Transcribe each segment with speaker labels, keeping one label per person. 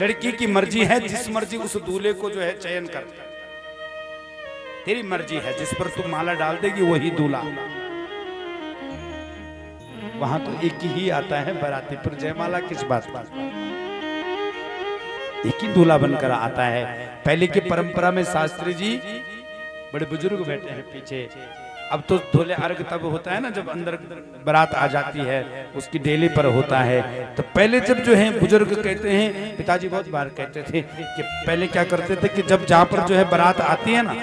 Speaker 1: लड़की की मर्जी है, जिस मर्जी उस दूल्हे को जो है चयन कर, तेरी मर्जी है, जिस पर तू माला डाल देगी वही दूल्हा। वहां तो एक ही आता है बाराती पर, जयमाला किस बात पर, एक ही दूल्हा बनकर आता है। पहले की परंपरा में शास्त्री जी बड़े बुजुर्ग बैठे हैं पीछे। अब तो दूल्हे अर्घ तब होता है ना जब अंदर बारात आ जाती है, उसकी डेली पर होता है। तो पहले जब जो है बुजुर्ग कहते हैं, पिताजी बहुत बार कहते थे कि पहले क्या करते थे कि जब जहाँ पर जो है बारात आती है ना,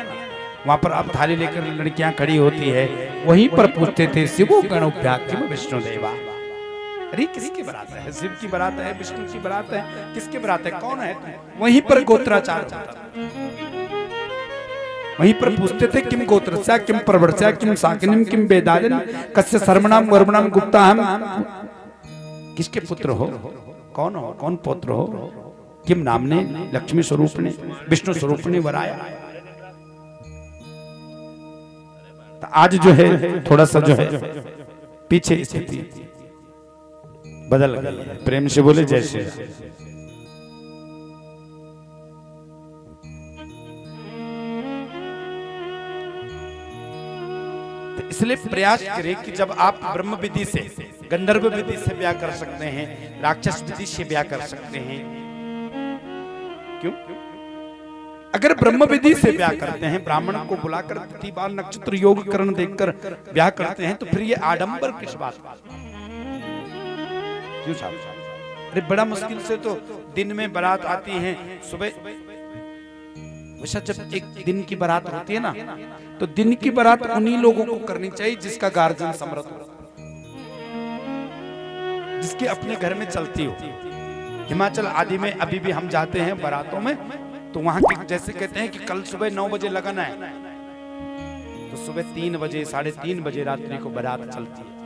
Speaker 1: वहां पर अब थाली लेकर लड़कियां खड़ी होती है, वहीं पर पूछते थे शिवो गणोप्याख्यम विष्णु देवा। अरे किसकी बारात है? शिव की बारात है, विष्णु की बारात है, किसकी बारात है, कौन है तुम? वहीं पर गोत्राचार होता था। वहीं पर पूछते थे किम गोत्रस्या, किम प्रवर्त्या, किम साकिनीम, किम वेदादिन, कस्य सर्वनाम वर्मणाम गुप्ता हम, किसके पुत्र हो, कौन हो, कौन पुत्र हो, किम नामने लक्ष्मी स्वरूपने विष्णु स्वरूपने वराया। तो आज जो है थोड़ा सा जो है पीछे स्थिति बदल गई है। प्रेम से बोले जय श्री राम। इसलिए प्रयास करें कि जब आप ब्रह्म विधि से, गंधर्व विधि से ब्याह कर सकते हैं, राक्षस विधि से ब्याह कर सकते हैं। क्यों? अगर ब्रह्म विधि से ब्याह करते हैं, ब्राह्मण को बुलाकर तिथि बार नक्षत्र योग करण देखकर ब्याह करते हैं, तो फिर ये आडंबर किस बात का? क्यों साहब? अरे बड़ा मुश्किल से तो दिन में बारात आती है, सुबह वैसा जब एक दिन की बारात होती है ना, तो दिन की बारात उन्हीं लोगों को करनी चाहिए जिसका गार्जियन समर्थ हो, जिसके अपने घर में चलती हो। हिमाचल आदि में अभी भी हम जाते हैं बारातों में, तो वहां के जैसे कहते हैं कि कल सुबह 9 बजे लगन है, तो सुबह 3 बजे 3:30 बजे रात्रि को बारात चलती है।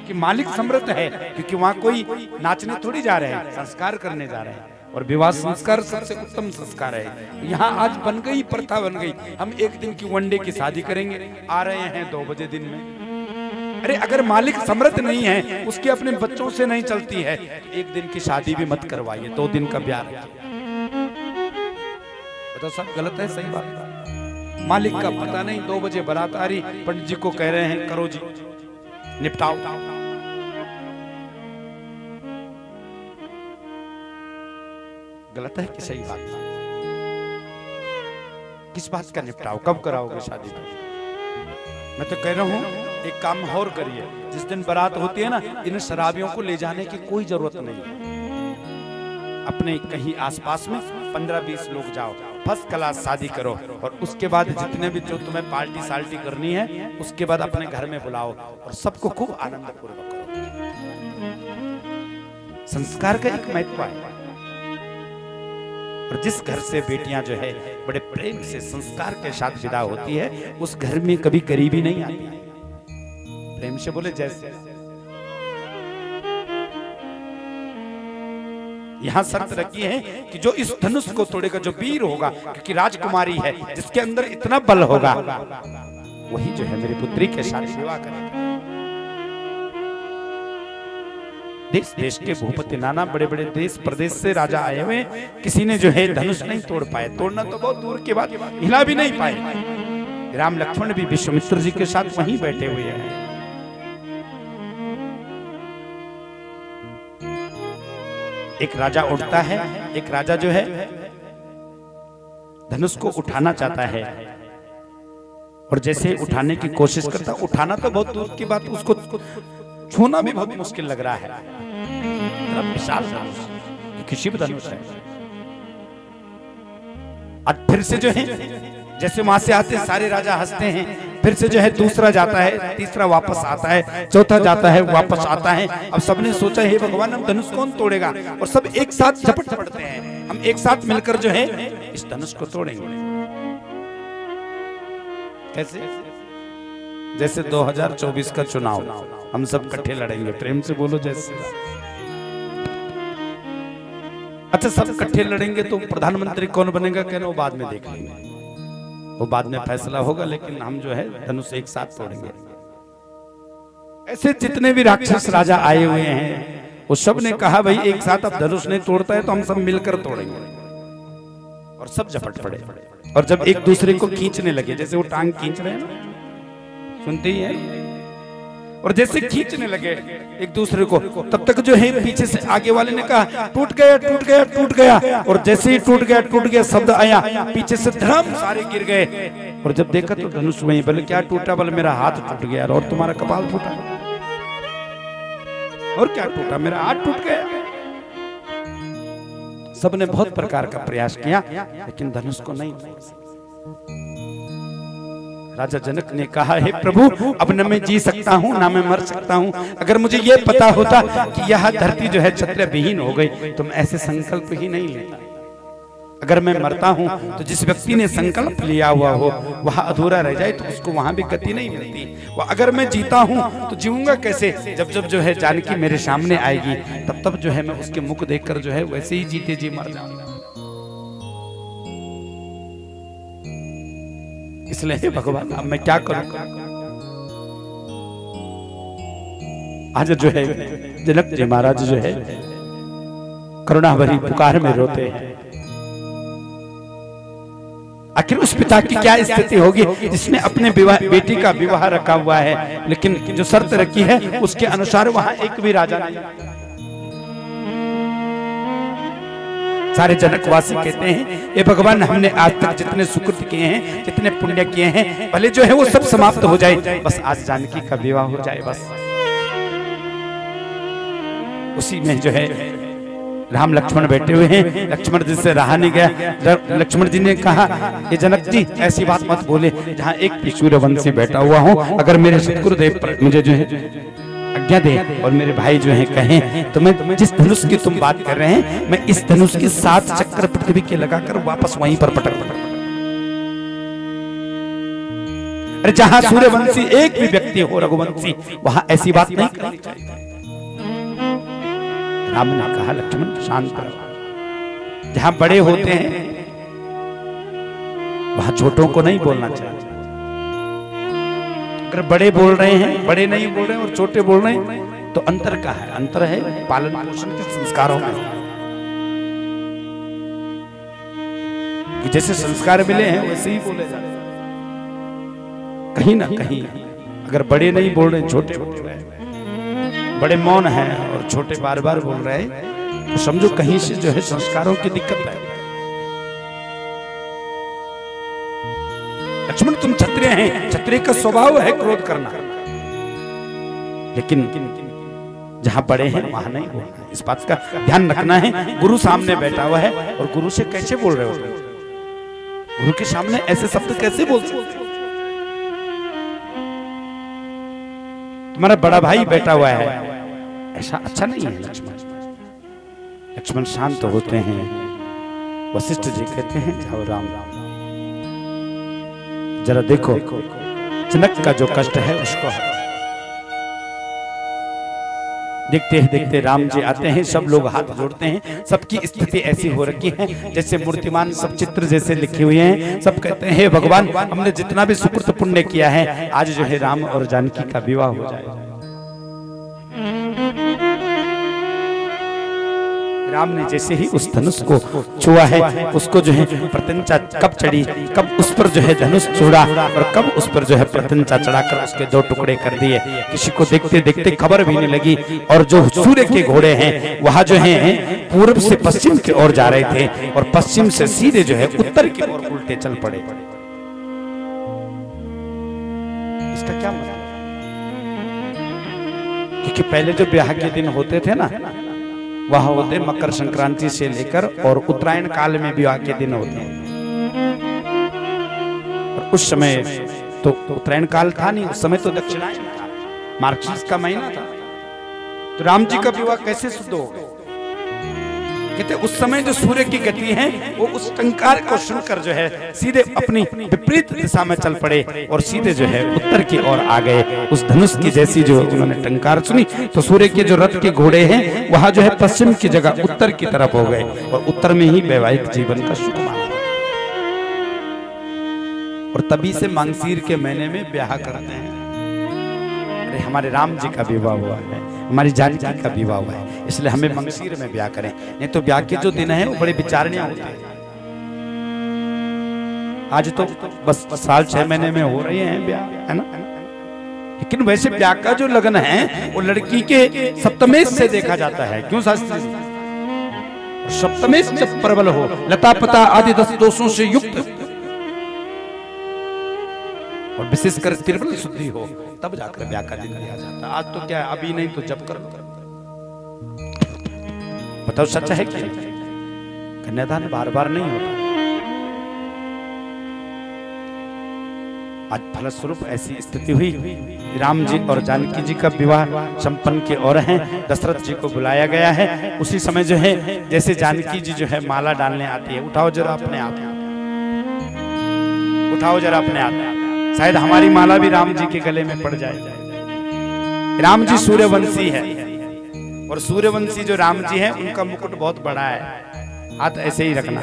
Speaker 1: कि मालिक समर्थ है, क्योंकि वहां कोई नाचने थोड़ी जा रहे हैं, संस्कार करने जा रहे हैं। और विवाह संस्कार सबसे उत्तम संस्कार है। यहाँ आज बन गई, प्रथा बन गई, हम एक दिन की वनडे की शादी करेंगे, आ रहे हैं 2 बजे दिन में। अरे अगर मालिक समर्थ नहीं है, उसके अपने बच्चों से नहीं चलती है, तो एक दिन की शादी भी मत करवाइए, 2 दिन का ब्याह रखिए। तो सब गलत है, सही बात? मालिक का पता नहीं, 2 बजे बारात आ रही, पंडित जी को कह रहे हैं करो जी, निपटाओ। गलत है कि सही बात? किस बात का निपटाओ? कब कराओगे शादी? मैं तो कह रहा हूं एक काम और करिए, जिस दिन बारात होती है ना, इन शराबियों को ले जाने की कोई जरूरत नहीं है। अपने कहीं आसपास में 15-20 लोग जाओ, फर्स्ट क्लास शादी करो, और उसके बाद जितने भी जो तुम्हें पार्टी साल्टी करनी है, उसके बाद अपने घर में बुलाओ और सबको खूब आनंद पूर्वक करो। संस्कार का एक महत्व है। और जिस घर से बेटियां जो है बड़े प्रेम से संस्कार के साथ विदा होती है, उस घर में कभी गरीबी नहीं आती। प्रेम से बोले जैसे। यहां शर्त रखी है कि जो इस धनुष को तोड़ेगा, जो वीर होगा, क्योंकि राजकुमारी है, जिसके अंदर इतना बल होगा, वही जो है मेरी पुत्री के साथ विवाह करेगा। देश देश के भूपति, नाना बड़े बड़े देश प्रदेश से राजा आए हुए, किसी ने जो है धनुष नहीं तोड़ पाए। तोड़ना तो बहुत दूर की बात, हिला भी नहीं पाए। राम लक्ष्मण भी विश्वामित्र जी के साथ वहीं बैठे हुए हैं। एक राजा उठता है, एक राजा जो है धनुष को उठाना चाहता है, और जैसे उठाने की कोशिश करता, उठाना तो बहुत दूर की बात, उसको छूना भी बहुत मुश्किल लग रहा है। विशाल धनुष, शिव धनुष है। आज फिर से जो है, जैसे वहां से आते सारे राजा हंसते हैं, फिर से जो है दूसरा जाता है, तीसरा वापस आता है, चौथा जाता है, वापस आता है। अब सबने सोचा हे भगवान, हम धनुष कौन तोड़ेगा? और सब एक साथ झपट पड़ते हैं, हम एक साथ मिलकर जो है इस धनुष को तोड़ेंगे। कैसे? जैसे 2024 का चुनाव, हम सब इकट्ठे लड़ेंगे। प्रेम से बोलो जैसे। अच्छा, सब इकट्ठे लड़ेंगे तो प्रधानमंत्री कौन बनेगा, कहना वो बाद में देख लेंगे, वो बाद में फैसला होगा, लेकिन हम जो है धनुष एक साथ तोड़ेंगे। ऐसे जितने भी राक्षस राजा आए हुए हैं, उस सब ने कहा भाई एक साथ अब धनुष नहीं तोड़ता है तो हम सब मिलकर तोड़ेंगे, और सब झपट पड़े। और जब एक दूसरे को खींचने लगे, जैसे वो टांग खींच रहे हैं ना, सुनते ही है, और जैसे खींचने लगे एक दूसरे को, तब तक जो है पीछे से आगे वाले ने कहा टूट गया टूट गया टूट गया, और जैसे ही टूट गया शब्द आया, पीछे से धड़म सारे गिर गए। और जब देखा तो धनुष वहीं, बोले क्या टूटा? बोले मेरा हाथ टूट गया। और तुम्हारा कपाल फूटा। और क्या टूटा? मेरा हाथ टूट गया। सबने बहुत प्रकार का प्रयास किया, लेकिन धनुष को नहीं। राजा जनक ने कहा, हे प्रभु, अब न मैं जी सकता हूँ ना मैं मर सकता हूँ। अगर मुझे ये पता होता कि यह धरती जो है क्षत्रिय विहीन हो गई तो मैं ऐसे संकल्प ही नहीं लेता। अगर मैं मरता हूँ तो जिस व्यक्ति ने संकल्प लिया हुआ हो वह अधूरा रह जाए तो उसको वहां भी गति नहीं मिलती। वह अगर मैं जीता हूँ तो जीऊंगा कैसे? जब जब जो है जानकी मेरे सामने आएगी तब तब जो है मैं उसके मुख देखकर जो है वैसे ही जीते जी मर जाऊंगा। इसलिए भगवान अब मैं क्या करूं? आज जो है जनक जी महाराज जो है करुणा भरी पुकार में रोते हैं। आखिर उस पिता की क्या स्थिति होगी जिसने अपने बेटी का विवाह रखा हुआ है, लेकिन जो शर्त रखी है उसके अनुसार वहां एक भी राजा नहीं। सारे जनकवासी कहते हैं, ये भगवान हमने आज तक जितने सुकृत किए हैं, जितने पुण्य किए हैं, भले जो है वो सब समाप्त हो जाए, बस आज जानकी का विवाह हो जाए। बस उसी में जो है राम लक्ष्मण बैठे हुए हैं। लक्ष्मण जी से रहा नहीं गया। लक्ष्मण जी ने कहा, ये जनक जी ऐसी बात मत बोले, जहाँ एक सूर्यवंशी बैठा हुआ हो, अगर मेरे सतगुरुदेव मुझे जो है आज्ञा दे और मेरे भाई जो है कहें तो मैं जिस धनुष की तुम बात कर रहे हैं, मैं इस धनुष के 7 चक्र पृथ्वी के लगाकर वापस वहीं पर पटक। अरे जहां सूर्यवंशी एक भी व्यक्ति हो रघुवंशी, वहां ऐसी बात नहीं करनी चाहिए। राम ने कहा, लक्ष्मण शांत रहो। जहां बड़े होते हैं वहां छोटों को नहीं बोलना चाहिए। अगर बड़े बोल रहे हैं, बड़े नहीं बोल रहे हैं और छोटे बोल रहे हैं तो अंतर का है। अंतर है पालन पोषण के संस्कारों में, कि जैसे संस्कार मिले हैं वैसे ही बोले जाते। कहीं ना कहीं अगर बड़े नहीं बोल रहे, छोटे बोल रहे हैं, बड़े मौन हैं और छोटे बार बार बोल रहे हैं, तो समझो कहीं से जो है संस्कारों की दिक्कत है। लक्ष्मण तुम क्षत्रिय हैं, क्षत्रिय का स्वभाव है क्रोध करना, लेकिन जहां बड़े हैं वहां नहीं बोलना। इस बात का ध्यान रखना है। गुरु सामने बैठा हुआ है और गुरु से कैसे बोल रहे हो? गुरु के सामने ऐसे शब्द कैसे बोल सकते? तुम्हारा बड़ा भाई बैठा हुआ है, ऐसा अच्छा नहीं है। लक्ष्मण शांत होते हैं। वशिष्ठ जी कहते हैं, जाओ राम जरा देखो जनक का जो कष्ट है उसको। देखते राम जी आते हैं, सब लोग हाथ जोड़ते हैं। सबकी स्थिति ऐसी हो रखी है जैसे मूर्तिमान सब चित्र जैसे लिखे हुए हैं। सब कहते हैं, हे भगवान, हमने जितना भी सुकृत पुण्य किया है, आज जो है राम और जानकी का विवाह हो जाए। राम ने जैसे ही उस धनुष को छुआ है, उसको जो है प्रत्यंचा कब चढ़ी, कब उस पर जो है धनुष छोड़ा और कब उस पर जो है प्रत्यंचा चढ़ाकर उसके 2 टुकड़े कर दिए। किसी को देखते देखते खबर भी नहीं लगी। और जो सूर्य के घोड़े हैं वहां जो है पूर्व से पश्चिम की ओर जा रहे थे और पश्चिम से सीधे जो है उत्तर की ओर उल्टे चल पड़े। इसका क्या मतलब? क्योंकि पहले जो ब्याह के दिन होते थे ना, वह होते मकर संक्रांति से लेकर और उत्तरायण काल में विवाह के दिन होते हैं। और उस समय तो उत्तरायण काल था नहीं, उस समय तो दक्षिणायन था, मार्गशीर्ष का महीना था। तो राम जी का विवाह कैसे शुद्ध हो गया? कहते उस समय जो सूर्य की गति है वो उस टंकार को सुनकर जो है सीधे अपनी विपरीत दिशा में चल पड़े और सीधे जो है उत्तर की ओर आ गए। उस धनुष की जैसी जो उन्होंने टंकार सुनी तो सूर्य के जो रथ के घोड़े हैं वहां जो है पश्चिम की जगह उत्तर की तरफ हो गए और उत्तर में ही वैवाहिक जीवन का सुख माना। और तभी से मानसीर के महीने में ब्याह करते हैं। अरे हमारे राम जी का विवाह हुआ है, हमारी जानकी का विवाह हुआ है, इसलिए हमें मंगशीर में ब्याह करें, नहीं तो ब्याह के जो दिन है वो बड़े विचारणीय होते हैं। आज तो बस साल 6 महीने में हो रहे हैं ब्याह, है ना, लेकिन वैसे ब्याह का जो लगन है वो लड़की के सप्तमेश से देखा जाता है। क्यों शास्त्री जी? सप्तमेश जब प्रबल हो, लता पता आदि 10 दोषों से युक्त और विशेषकर त्रिबल शुद्धि हो, तब जाकर ब्याह का दिन लिया जाता है। आज तो क्या है, अभी नहीं तो जब कर लो। बताओ सच है कि कन्यादान बार बार नहीं होता। आज फलस्वरूप ऐसी स्थिति हुई, राम जी और जानकी जी का विवाह संपन्न के और हैं। दशरथ जी को बुलाया गया है। उसी समय जो है, जैसे जानकी जी जो है माला डालने आती है, उठाओ जरा अपने आप, उठाओ जरा अपने आप, शायद हमारी माला भी राम जी के गले में पड़ जाए। राम जी सूर्यवंशी है और सूर्यवंशी जो राम जी है उनका मुकुट बहुत बड़ा है, हाथ ऐसे ही रखना।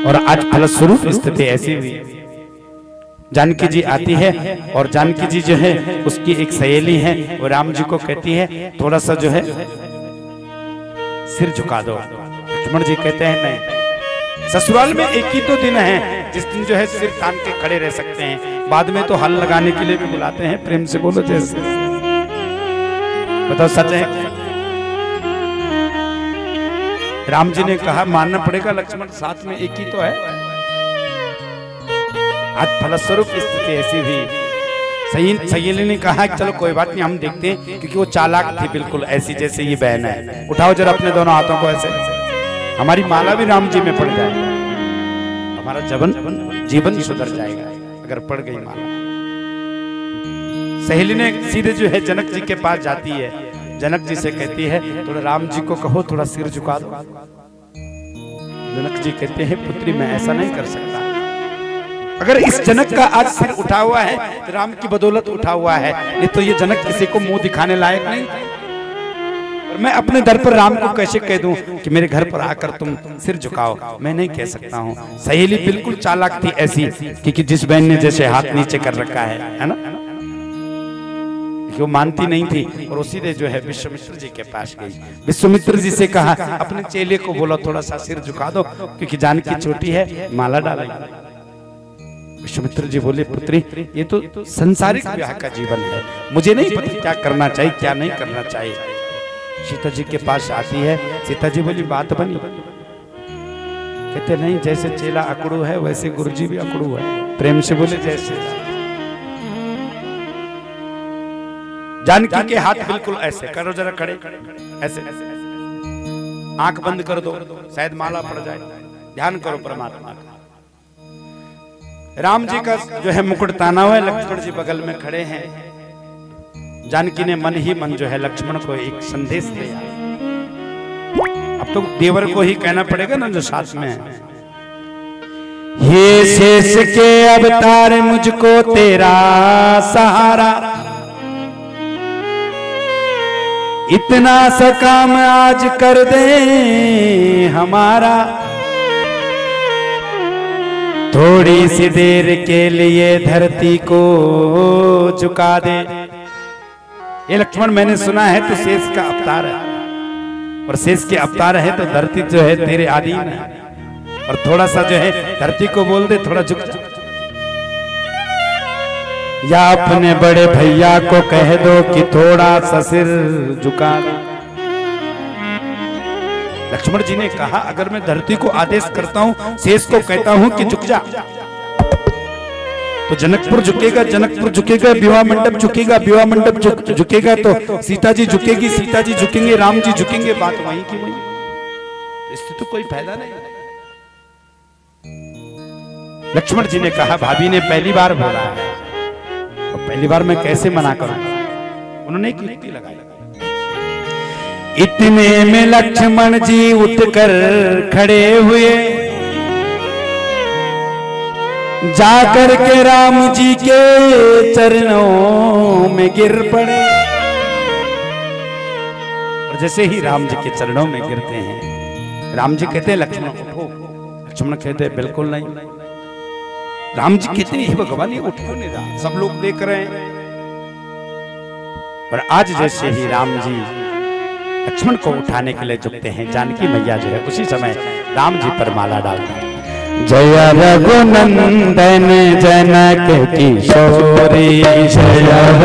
Speaker 1: और आज फलस्वरूप स्थिति ऐसी हुई, जानकी जी आती है और जानकी जी जो है उसकी एक सहेली है, वो राम जी को कहती है थोड़ा सा जो है सिर झुका दो। लक्ष्मण जी कहते हैं नहीं, ससुराल में एक ही तो दिन है जिस दिन जो है सिर तान के खड़े रह सकते हैं, बाद में तो हल लगाने के लिए भी बुलाते हैं। प्रेम से बोलो जैसे। बताओ सच है? राम जी ने कहा मानना पड़ेगा लक्ष्मण, साथ में एक ही तो है। आज फलस्वरूप स्थिति ऐसी हुई, सहेली ने कहा चलो कोई बात नहीं, हम देखते हैं, क्योंकि वो चालाक थी बिल्कुल ऐसी जैसे ये बहन है। उठाओ जरा अपने दोनों हाथों को ऐसे, हमारी माला भी राम जी में पड़ जाएगी, हमारा जीवन सुधर जाएगा अगर पड़ गई माला। सहेली ने सीधे जो है जनक जी के पास जाती है, जनक जी से कहती है थोड़ा राम जी को कहो थोड़ा सिर झुका दो। जनक जी कहते हैं पुत्री मैं ऐसा नहीं कर सकता। अगर इस जनक का आज सिर उठा हुआ है तो राम की बदौलत उठा हुआ है, नहीं तो ये जनक किसी को मुंह दिखाने लायक नहीं। और मैं अपने दर पर राम को कैसे कह दूं कि मेरे घर पर आकर तुम सिर झुकाओ, मैं नहीं कह सकता हूँ। सहेली बिल्कुल चालाक थी ऐसी, क्योंकि जिस बहन ने जैसे हाथ नीचे कर रखा है ना, वो मानती नहीं थी और उसी ने जो है विश्वामित्र जी के पास गई। विश्वामित्र जी से कहा अपने चेले को बोला थोड़ा सा सिर झुका दो, क्योंकि जानकी छोटी है माला डालेगी। विश्वामित्र जी बोले पुत्री ये तो संसारिक विवाह का जीवन है, मुझे नहीं पता क्या करना चाहिए क्या नहीं करना चाहिए। सीता जी के पास आती है, सीता जी बोली बात बनी। कहते नहीं, जैसे चेला अकड़ू है वैसे गुरुजी भी अकड़ू है। प्रेम से बोले जैसे। जानकी के हाथ बिल्कुल ऐसे करो, जरा खड़े ऐसे, आंख बंद कर दो, शायद माला पड़ जाए। ध्यान करो परमात्मा का। राम जी का जो है मुकुट ताना हुआ है, लक्ष्मण जी बगल में खड़े हैं। जानकी ने मन ही मन जो है लक्ष्मण को एक संदेश दिया। अब तो देवर को ही कहना पड़ेगा ना जो साथ में है। ये शेष के अवतार मुझको तेरा सहारा, इतना सा काम आज कर दे हमारा, थोड़ी सी देर के लिए धरती को झुका दे। ये लक्ष्मण मैंने सुना है तो शेष का अवतार है, और शेष के अवतार है तो धरती जो है तेरे अधीन है, और थोड़ा सा जो है धरती को बोल दे थोड़ा झुक जा, या अपने बड़े भैया को कह दो कि थोड़ा सा सिर झुका दे। लक्ष्मण जी ने कहा अगर मैं धरती को आदेश करता हूं, शेष को कहता हूं कि झुक जा, तो जनकपुर झुकेगा, जनकपुर झुकेगा, विवाह मंडप झुकेगा, विवाह मंडप झुकेगा, तो सीता जी झुकेगी, सीता जी झुकेंगे, राम जी झुकेंगे, बात वहीं की वहीं। इससे तो कोई फायदा नहीं। लक्ष्मण जी ने कहा भाभी ने पहली बार बोला है, तो पहली बार मैं कैसे मना करूं। उन्होंने एक युक्ति लगाई। इतने में लक्ष्मण जी उठकर खड़े हुए, जाकर के राम जी के चरणों में गिर पड़े। और जैसे ही राम जी के चरणों में गिरते हैं, राम जी कहते हैं लक्ष्मण उठो। लक्ष्मण कहते हैं बिल्कुल नहीं। राम जी कहते हैं भगवान ये उठ क्यों नहीं रहा, सब लोग देख रहे हैं। और आज जैसे ही राम जी लक्ष्मण को उठाने के लिए झुकते हैं, जानकी मैया जो है उसी समय राम जी पर माला डालते हैं। जय रघुनंदन जनक किशोरी, जय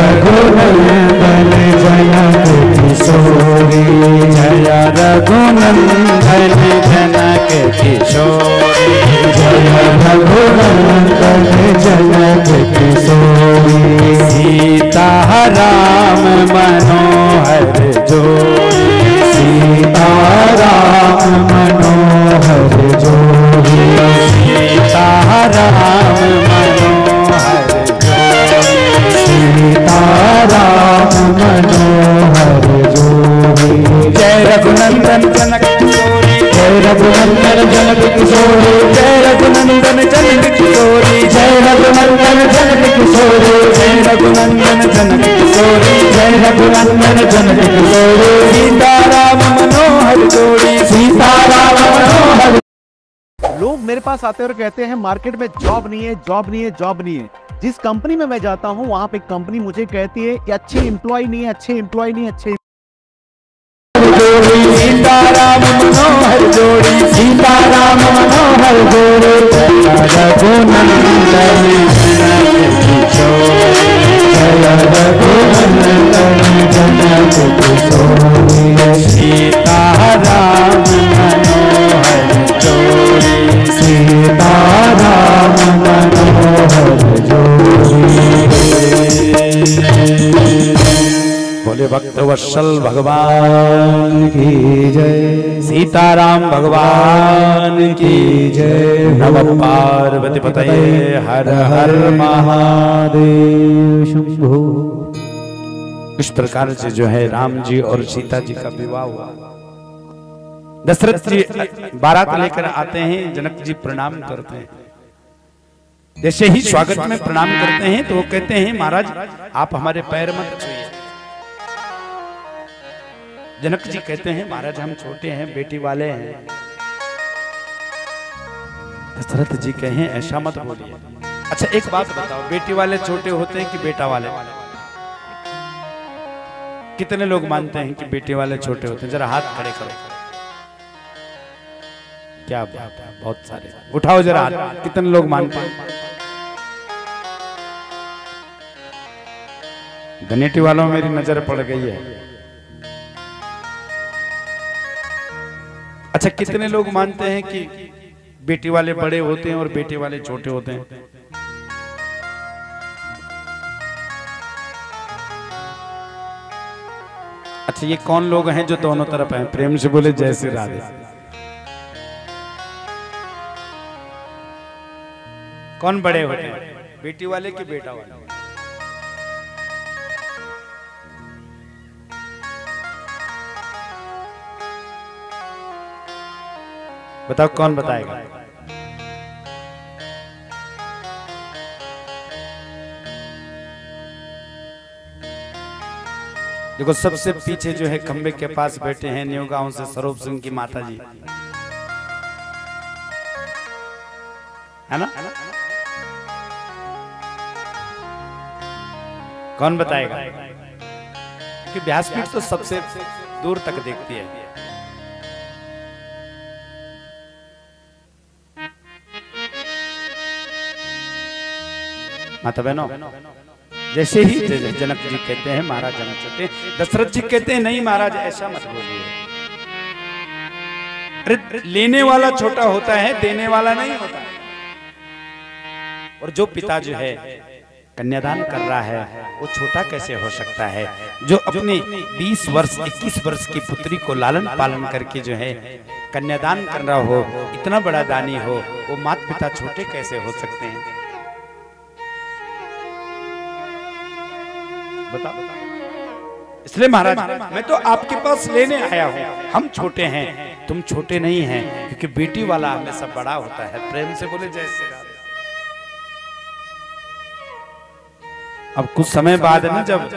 Speaker 1: रघुनंदन जनक किशोरी, जय रघुनंदन जनक किशोरी, जय रघुनंदन जनक किशोरी, सीता राम मनोहर जोड़ी, सीता राम मनोहर जोड़ी, सीता राम मनोहर जोड़ी, सीता राम मनोहर जोड़ी। जय रघुनंदन जनक किशोरी, जय रघुनंदन जनक किशोरी, जय रघुनंदन जनक किशोरी, जय रघुनंदन जनक किशोरी, जय रघुनंदन जनक किशोरी, जय रघुनंदन जनक किशोरी, सीता राम मनोहर जोड़ी, सीता राम मनोहर।
Speaker 2: लोग मेरे पास आते और कहते हैं मार्केट में जॉब नहीं है, जॉब नहीं है, जॉब नहीं है। जिस कंपनी में मैं जाता हूं वहां पे कंपनी मुझे कहती है कि अच्छे एम्प्लॉय नहीं है, अच्छे एम्प्लॉय नहीं है, अच्छे
Speaker 1: सीता राम मनोहर जोड़ी, सीता राम मनोहर जोड़ी, रघुनंदन जनक किशोरी, जय रघुनंदन जनक किशोरी, सीता राम मनोहर जोड़ी, सीता राम मनोहर जोड़ी। बोले भक्त वत्सल भगवान की जय, सीताराम भगवान की जय, नमः पार्वती पतये, हर हर महादेव शंभो। इस प्रकार से जो है राम जी और सीता जी का विवाह हुआ। दशरथ जी बारात लेकर आते हैं, जनक जी प्रणाम करते हैं। जैसे ही स्वागत में प्रणाम करते हैं तो वो कहते हैं महाराज आप हमारे पैर मत छुइए। जनक जी कहते हैं महाराज हम छोटे हैं, बेटी वाले हैं। दशरथ जी कहें ऐसा मत बोलिए। अच्छा एक बात बताओ, बेटी वाले छोटे होते हैं कि बेटा वाले? कितने लोग मानते हैं कि बेटे वाले छोटे होते हैं? जरा हाथ खड़े करो। क्या बात है, बहुत सारे। उठाओ जरा हाथ, कितने लोग मानते हैं? धनेटी वालों में मेरी नजर पड़ गई है। अच्छा कितने लोग मानते हैं कि बेटी वाले बड़े होते हैं और बेटे वाले छोटे होते हैं? अच्छा ये कौन लोग हैं जो दोनों तरफ हैं? प्रेम से बोले जय श्री राधे। कौन बड़े होते हैं, बेटी वाले कि बेटा वाले? बताओ कौन बताएगा? देखो सबसे पीछे जो है खंबे के पास बैठे हैं न्यू गांव से स्वरूप सिंह की माता जी, है ना? कौन बताएगा? कि व्यासपीठ तो सबसे दूर तक देखती है। माता बहनों, जैसे ही जनक जी कहते हैं महाराज जनक चलते, दशरथ जी कहते हैं नहीं महाराज ऐसा मत बोलिए। अरे लेने वाला छोटा होता है, देने वाला नहीं होता। और जो पिता जो है कन्यादान कर रहा है वो छोटा कैसे हो सकता है? जो अपने 20 वर्ष 21 वर्ष की पुत्री को लालन पालन करके जो है कन्यादान कर रहा हो, इतना बड़ा दानी हो, वो माता पिता छोटे कैसे हो सकते हैं? बता। इसलिए महाराज मैं तो आपके पास लेने आया हूं, हम छोटे हैं, तुम छोटे नहीं हैं, क्योंकि बेटी वाला हमेशा बड़ा होता है। प्रेम से बोले जय श्री राम। अब कुछ समय बाद ना जब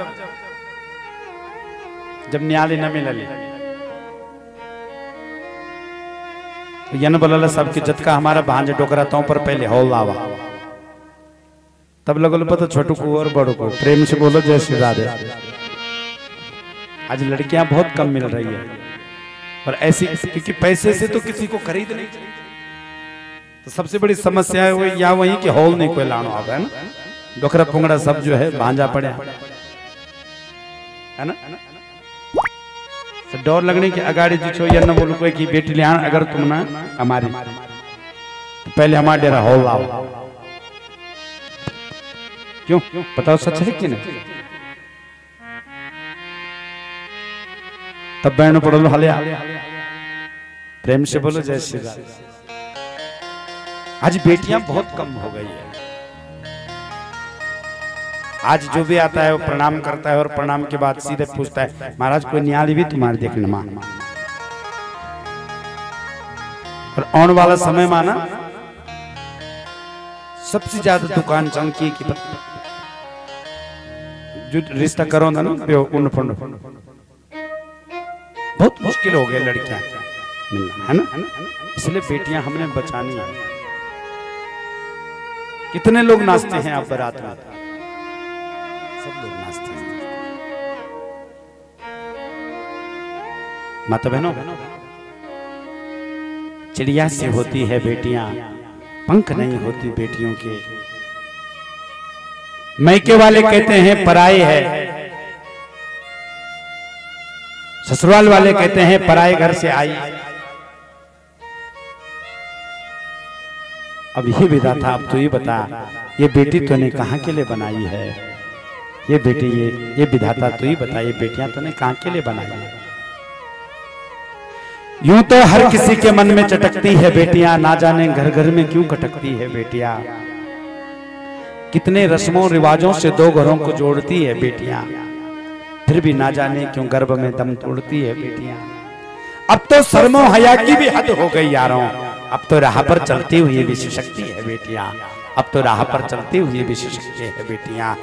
Speaker 1: न्याली न मिलली तो यन बोला सबके जतका हमारा भांज डोकरा तो पर पहले हो लावा, तब लगल पता छोटू को और बड़ू को। प्रेम से बोलो जय श्री राधे। आज लड़कियां बहुत कम मिल रही है, और ऐसी क्योंकि पैसे से तो किसी को खरीद नहीं। तो सबसे बड़ी समस्या है वो या वही कि हॉल नहीं कोई लाना होगा, है ना, डोकरा पुंगड़ा सब जो है भांजा पड़े, है ना। तो डर लगने की अगाड़ी जो छो या न बोलू कोई की बेटी ले आन, अगर तुम ना हमारी तो पहले हमारे डेरा हॉल लाओ। क्यों बताओ, सच है कि नहीं? तब बहनों पढ़ो लो हले प्रेम से बोलो जय श्री राम। आज बेटियां बहुत कम हो गई है। आज जो भी आता है वो प्रणाम करता है, और प्रणाम के बाद सीधे पूछता है महाराज कोई न्याली भी तुम्हारे देखने मां। और आने वाला समय माना सबसे ज्यादा दुकान चमकी की जो रिश्ता करो ना उन फंड बहुत मुश्किल हो गया लड़कियां मिलना, है ना। इसलिए बेटियां हमने बचानी है। कितने लोग नाचते हैं आप बारात में? सब लोग नाचते हैं। माता बहनों, चिड़िया से होती है बेटियां, पंख नहीं होती बेटियों के। मैके वाले कहते हैं पराए है, ससुराल वाले कहते हैं पराए घर से आई। अब ये विधा था, अब तो ये बता, ये बेटी तूने कहां के लिए बनाई है? ये बेटी ये विधाता तू ही बता, ये बेटियां तूने कहां के लिए बनाई है? यूं तो हर किसी के मन में चटकती है बेटियां, ना जाने घर घर में क्यों कटकती है बेटियां। कितने रस्मों रिवाजों से दो घरों को जोड़ती है बेटियां, फिर भी ना जाने क्यों गर्भ में दम तोड़ती है बेटियां। अब तो शर्मो हया की भी हद हो गई यारों, अब तो राह पर चलती हुई विश्व शक्ति है बेटियां। अब तो राह पर चलती हुई विश्व शक्ति है बेटियां।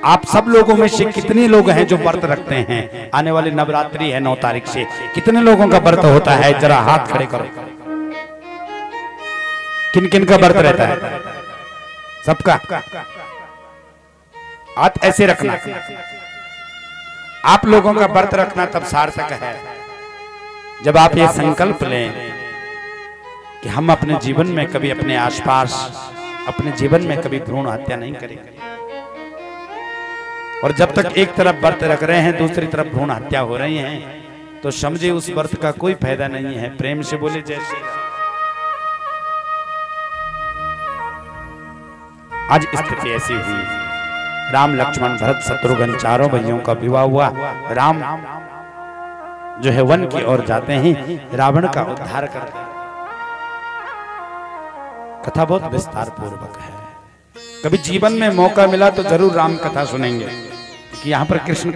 Speaker 1: आप सब लोगों में से कितने लोग हैं जो व्रत रखते हैं? आने वाली नवरात्रि है 9 तारीख से, कितने लोगों का व्रत होता है? जरा हाथ खड़े करो। किन किन का व्रत रहता है? सबका हाथ ऐसे रखना। आप लोगों का व्रत रखना तब सार्थक है जब आप ये संकल्प लें कि हम अपने जीवन में कभी अपने आसपास, अपने जीवन में कभी भ्रूण हत्या नहीं करेंगे। और जब तक एक तरफ व्रत रख रहे हैं, दूसरी तरफ भ्रूण हत्या हो रही है, तो समझे उस व्रत का कोई फायदा नहीं है। प्रेम से बोले जय श्री राम। आज स्थिति ऐसी हुई, राम लक्ष्मण भरत शत्रुघ्न चारों भाइयों का विवाह हुआ। राम जो है वन की ओर जाते हैं, रावण का उद्धार करते हैं। कथा बहुत विस्तार पूर्वक है। कभी जीवन में मौका मिला तो जरूर राम कथा सुनेंगे, क्योंकि यहाँ पर कृष्ण